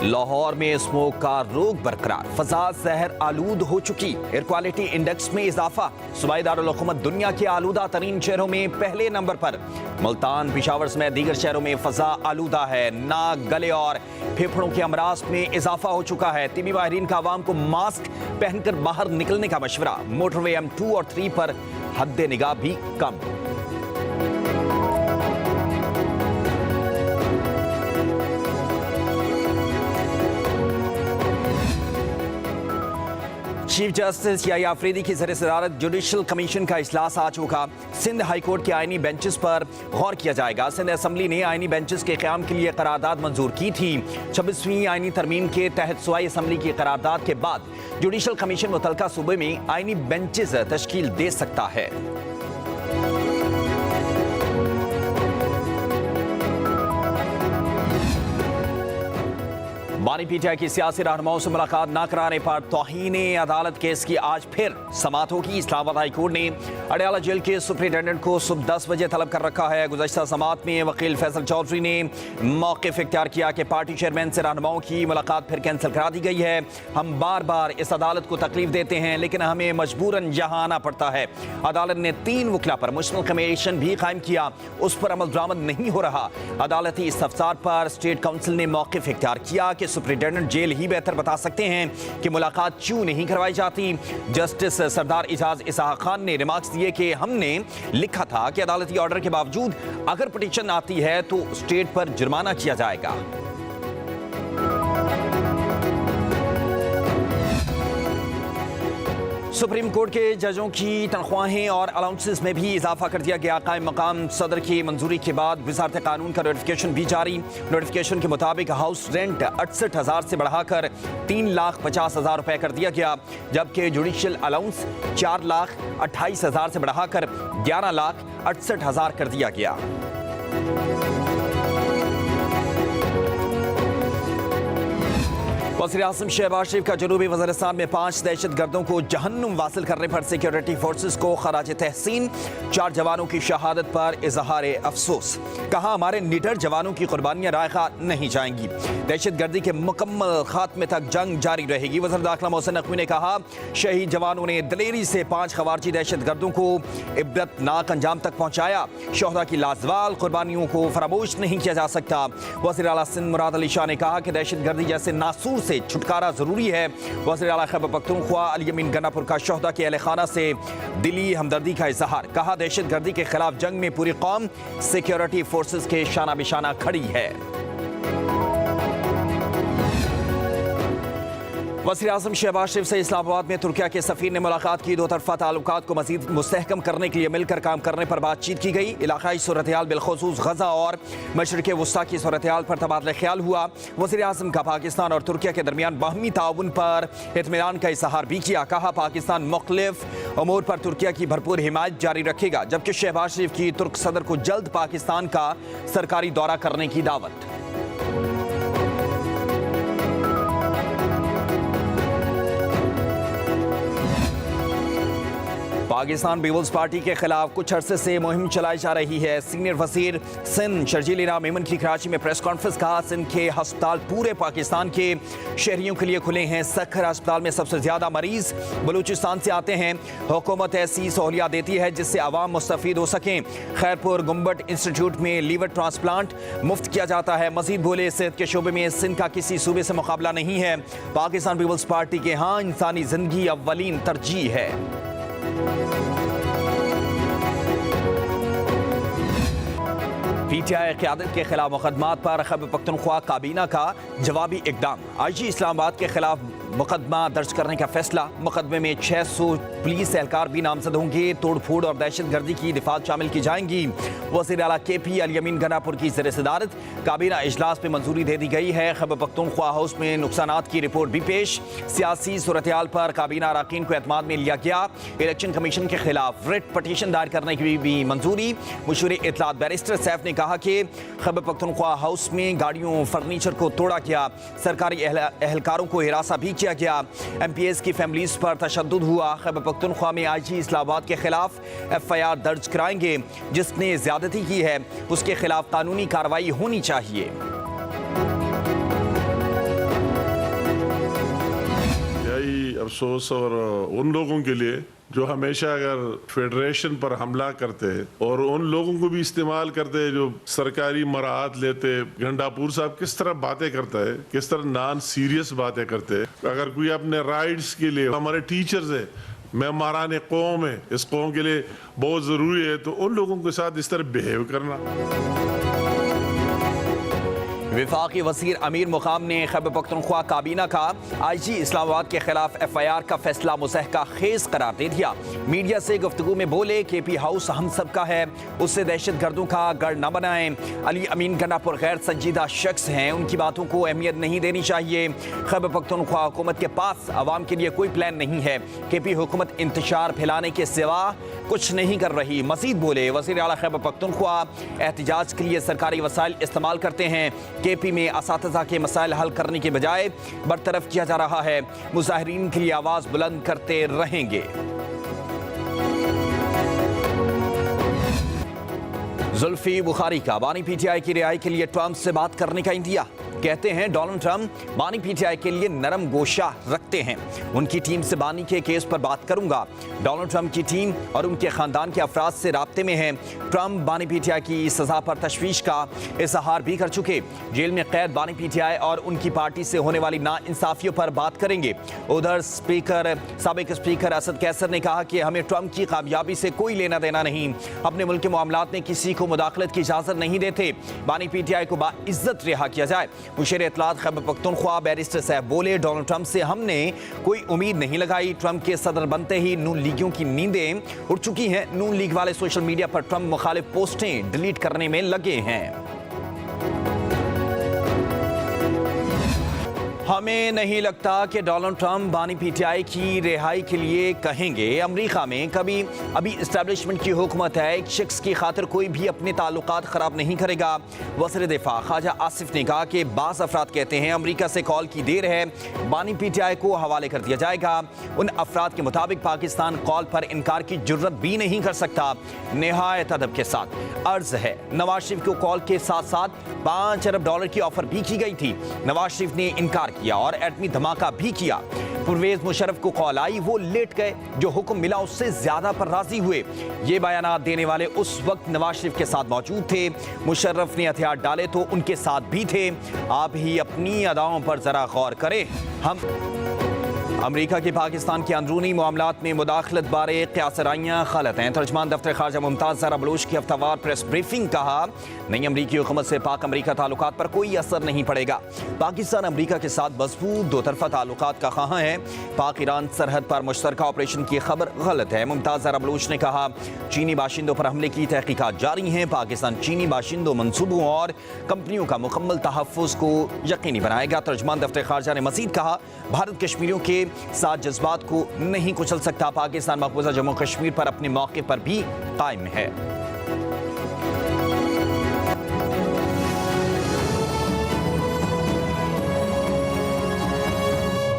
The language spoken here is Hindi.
लाहौर में स्मोक का रोग बरकरार, फजा जहर आलूद हो चुकी, एयर क्वालिटी इंडेक्स में इजाफा, सूबाई दारुल हुकूमत दुनिया के आलूदा तरीन शहरों में पहले नंबर पर। मुल्तान, पेशावर समेत दीगर शहरों में फजा आलूदा है। नाक, गले और फेफड़ों के अमराज में इजाफा हो चुका है। तिबी माहिरीन का आवाम को मास्क पहनकर बाहर निकलने का मशवरा। मोटरवे M2 और 3 पर हद निगाह भी कम। चीफ जस्टिस याहिया अफरीदी की ज़र-ए-सदारत जुडिशल कमीशन का इजलास आ चुका। सिंध हाई कोर्ट के आईनी बेंचेस पर गौर किया जाएगा। सिंध असम्बली ने आईनी बेंचेस के क़याम के लिए करारदाद मंजूर की थी। 26वीं आईनी तरमीम के तहत सूबाई असम्बली की करारदाद के बाद जुडिशल कमीशन मुतलका सूबे में आईनी बेंचेस तश्कील दे सकता है। बानी पीटीआई की सियासी रहनुमाओं से मुलाकात न कराने पर तौहीने अदालत केस की आज फिर समाअत होगी। इस्लामाबाद हाई कोर्ट ने अडयाला जेल के सुपरिटेंडेंट को सुबह 10 बजे तलब कर रखा है। गुज़श्ता समाअत में वकील फैसल चौधरी ने मौक़िफ़ इख्तियार किया कि पार्टी चेयरमैन से रहनुमाओं की मुलाकात फिर कैंसिल करा दी गई है। हम बार बार इस अदालत को तकलीफ देते हैं, लेकिन हमें मजबूरन यहाँ आना पड़ता है। अदालत ने 3 वकला पर मुश्तमिल कमीशन भी कायम किया, उस पर अमल दरामद नहीं हो रहा। अदालती इस्तफसार पर स्टेट काउंसिल ने मौक़िफ़ इख्तियार किया कि सुपरिटेंडेंट जेल ही बेहतर बता सकते हैं कि मुलाकात क्यों नहीं करवाई जाती। जस्टिस सरदार इजाज इसहाक खान ने रिमार्क्स दिए कि हमने लिखा था कि अदालती ऑर्डर के बावजूद अगर पिटीशन आती है तो स्टेट पर जुर्माना किया जाएगा। सुप्रीम कोर्ट के जजों की तनख्वाहें और अलाउंसेस में भी इजाफा कर दिया गया। कायम मकाम सदर की मंजूरी के बाद वज़ारत कानून का नोटिफिकेशन भी जारी। नोटिफिकेशन के मुताबिक हाउस रेंट 68,000 से बढ़ाकर 3,50,000 रुपये कर दिया गया, जबकि जुडिशल अलाउंस 4,28,000 से बढ़ाकर 11,68,000 कर दिया गया। वज़ीर आज़म शहबाज शरीफ का जनूबी वज़ीरिस्तान में 5 दहशत गर्दों को जहन्नुम वासिल करने पर सिक्योरिटी फोर्सेस को खराज तहसीन। 4 जवानों की शहादत पर इजहार अफसोस। कहा, हमारे निडर जवानों की कुर्बानियां रायगा नहीं जाएंगी। दहशत गर्दी के मुकम्मल खात्मे तक जंग जारी रहेगी। वज़ीर दाखिला मोहसिन नकवी ने कहा, शहीद जवानों ने दिलेरी से 5 खवारजी दहशत गर्दों को इबरतनाक अंजाम तक पहुँचाया। शोहदा की लाजवाल कुर्बानियों को फरामोश नहीं किया जा सकता। वज़ीर आला सिंध मुराद अली शाह ने कहा कि दहशत गर्दी जैसे नासूर से छुटकारा जरूरी है। वज़ीर आला खैबर पख्तूनख्वा अल यमीन गन्नापुर का शोहदा के अहले खाना से दिली हमदर्दी का इजहार। कहा, दहशत गर्दी के खिलाफ जंग में पूरी कौम सिक्योरिटी फोर्सेस के शाना बिशाना खड़ी है। वज़ीर आज़म शहबाज शरीफ से इस्लामाबाद में तुर्किया के सफ़ीर ने मुलाकात की। 2 तरफ़ा ताल्लुकात को मज़ीद मुस्तहकम करने के लिए मिलकर काम करने पर बातचीत की गई। इलाकाई सूरत-ए-हाल बिलख़ुसूस गज़ा और मशरिक़ वस्ता की सूरत-ए-हाल पर तबादला ख्याल हुआ। वज़ीर आज़म का पाकिस्तान और तुर्किया के दरमियान बाहमी ताउन पर इत्मीनान का इज़हार भी किया। कहा, पाकिस्तान मुख्तलिफ उमूर पर तुर्किया की भरपूर हिमायत जारी रखेगा, जबकि शहबाज शरीफ की तुर्क सदर को जल्द पाकिस्तान का सरकारी दौरा करने की दावत। पाकिस्तान पीपल्स पार्टी के खिलाफ कुछ अरसे से मुहिम चलाई जा रही है। सीनियर वजीर सिंध शर्जील इनाम मेमन की कराची में प्रेस कॉन्फ्रेंस। कहा, सिंध के अस्पताल पूरे पाकिस्तान के शहरियों के लिए खुले हैं। सखर अस्पताल में सबसे ज्यादा मरीज बलूचिस्तान से आते हैं। हुकूमत ऐसी सहूलियात देती है जिससे आवाम मुस्तफीद हो सकें। खैरपुर गुम्बट इंस्टीट्यूट में लीवर ट्रांसप्लांट मुफ्त किया जाता है। मजीद बोले, सेहत के शोबे में सिंध का किसी सूबे से मुकाबला नहीं है। पाकिस्तान पीपल्स पार्टी के यहाँ इंसानी जिंदगी अव्वलीन तरजीह है। पीटीआई क़यादत के खिलाफ मुकदमात पर खैबर पख्तूनख्वा काबीना का जवाबी इक़दाम। आईजी इस्लामाबाद के खिलाफ मुकदमा दर्ज करने का फैसला। मुकदमे में 600 पुलिस एहलकार भी नामजद होंगे। तोड़ फोड़ और दहशत गर्दी की दिफात शामिल की जाएंगी। वज़ीर आला KP अल यमीन गन्नापुर की ज़र-ए-सदारत काबीना इजलास में मंजूरी दे दी गई है। खैबर पख्तूनख्वा हाउस में नुकसानात की रिपोर्ट भी पेश। सियासी सूरत-ए-हाल पर काबीना अरकान को एतमाद में लिया गया। इलेक्शन कमीशन के खिलाफ रिट पटिशन दायर करने की भी मंजूरी। मुशीर इत्तलात बैरिस्टर सैफ ने कहा कि खैबर पख्तूनख्वा हाउस में गाड़ियों फर्नीचर को तोड़ा गया। सरकारी एहलकारों को हिरासा भी किया गया। MPs की फैमिलीज पर तशद्दुद हुआ। खैबर पख्तूनख्वा में IG इस्लामाबाद के खिलाफ FIR दर्ज कराएंगे। जिसने ज्यादती की है उसके खिलाफ कानूनी कार्रवाई होनी चाहिए। अफसोस और उन लोगों के लिए जो हमेशा अगर फेडरेशन पर हमला करते और उन लोगों को भी इस्तेमाल करते जो सरकारी मराहत लेते। गंडापुर साहब किस तरह बातें करता है, किस तरह नॉन सीरियस बातें करते। अगर कोई अपने राइट्स के लिए, हमारे टीचर्स है, मैं मारान कौम है, इस कौम के लिए बहुत ज़रूरी है, तो उन लोगों के साथ इस तरह बिहेव करना। विफाकी वज़ीर अमीर मुकाम ने खैबर पख्तूनख्वा काबीना का IG इस्लामाबाद के खिलाफ FIR का फैसला मुज़हका खेज करार दे दिया। मीडिया से गुफ्तगू में बोले KP हाउस हम सब का है, उससे दहशत गर्दों का गढ़ न बनाएं। अली अमीन गंडापुर गैर संजीदा शख्स हैं, उनकी बातों को अहमियत नहीं देनी चाहिए। खैबर पख्तूनख्वा हुकूमत के पास अवाम के लिए कोई प्लान नहीं है। KP हुकूमत इंतशार फैलाने के सिवा कुछ नहीं कर रही। मजीद बोले वज़ीर आला खैबर पख्तूनख्वा एहतजाज के लिए सरकारी वसाइल इस्तेमाल करते हैं। KP में असातिज़ा के मसाइल हल करने के बजाय बरतरफ किया जा रहा है। मुजाहिरीन के लिए आवाज़ बुलंद करते रहेंगे। जुल्फी बुखारी का बानी PTI की रिहाई के लिए ट्रंप से बात करने का इंदिया। कहते हैं डोनाल्ड ट्रंप बानी PTI के लिए नरम गोशा रखते हैं। उनकी टीम से बानी के केस पर बात करूंगा। डोनाल्ड ट्रंप की टीम और उनके खानदान के अफराद से राब्ते में हैं। ट्रंप बानी PTI की सजा पर तशवीश का इजहार भी कर चुके। जेल में कैद बानी PTI और उनकी पार्टी से होने वाली नाइंसाफियों पर बात करेंगे। उधर साबिक स्पीकर असद कैसर ने कहा कि हमें ट्रंप की कामयाबी से कोई लेना देना नहीं, अपने मुल्क के मामलात में किसी को मुदाखलत की इजाजत नहीं देते। बानी PTI को बाइज्जत रिहा किया जाए। मुशीर इत्तलात खैबर पख्तूनख्वा बैरिस्टर साहब बोले डोनाल्ड ट्रंप से हमने कोई उम्मीद नहीं लगाई। ट्रंप के सदर बनते ही नून लीगियों की नींदें उड़ चुकी हैं। नून लीग वाले सोशल मीडिया पर ट्रंप मुखालिफ पोस्टें डिलीट करने में लगे हैं। हमें नहीं लगता कि डोनाल्ड ट्रंप बानी PTI की रिहाई के लिए कहेंगे। अमेरिका में कभी अभी इस्टेब्लिशमेंट की हुकूमत है, एक शख्स की खातिर कोई भी अपने ताल्लुकात ख़राब नहीं करेगा। वज़ीर दिफा ख्वाजा आसिफ ने कहा कि बाज़ अफराद कहते हैं अमेरिका से कॉल की देर है, बानी PTI को हवाले कर दिया जाएगा। उन अफराद के मुताबिक पाकिस्तान कॉल पर इनकार की जुर्रत भी नहीं कर सकता। निहायत अदब के साथ अर्ज है, नवाज शरीफ को कॉल के साथ साथ $5 अरब की ऑफर भी की गई थी। नवाज शरीफ ने इनकार किया और एटमी धमाका भी किया। परवेज मुशर्रफ को कॉल आई, वो लेट गए, जो हुक्म मिला उससे ज्यादा पर राजी हुए। ये बयानात देने वाले उस वक्त नवाज शरीफ के साथ मौजूद थे। मुशर्रफ ने हथियार डाले तो उनके साथ भी थे। आप ही अपनी अदाओं पर जरा गौर करें। अमेरिका की पाकिस्तान के अंदरूनी मामलात में मुदाखलत बारे क़यासराइयाँ गलत हैं। तर्जमान दफ्तर ख़ारजा मुमताज़ ज़हरा बलूच की हफ्तावार प्रेस ब्रीफिंग कहा, नई अमरीकी हुकूमत से पाक अमरीका ताल्लुकात पर कोई असर नहीं पड़ेगा। पाकिस्तान अमरीका के साथ मजबूत दो तरफा ताल्लुकात का ख़्वाह है। पाक ईरान सरहद पर मुश्तरका ऑपरेशन की खबर गलत है। मुमताज़ ज़हरा बलूच ने कहा, चीनी बाशिंदों पर हमले की तहकीकात जारी हैं। पाकिस्तान चीनी बाशिंदों, मनसूबों और कंपनियों का मुकम्मल तहफ़्फ़ुज़ को यकीनी बनाएगा। तर्जमान दफ्तर ख़ारजा ने मज़ीद कहा, भारत कश्मीरियों के साथ जज्बात को नहीं कुचल सकता। पाकिस्तान मकबूजा जम्मू कश्मीर पर अपने मौके पर भी कायम है।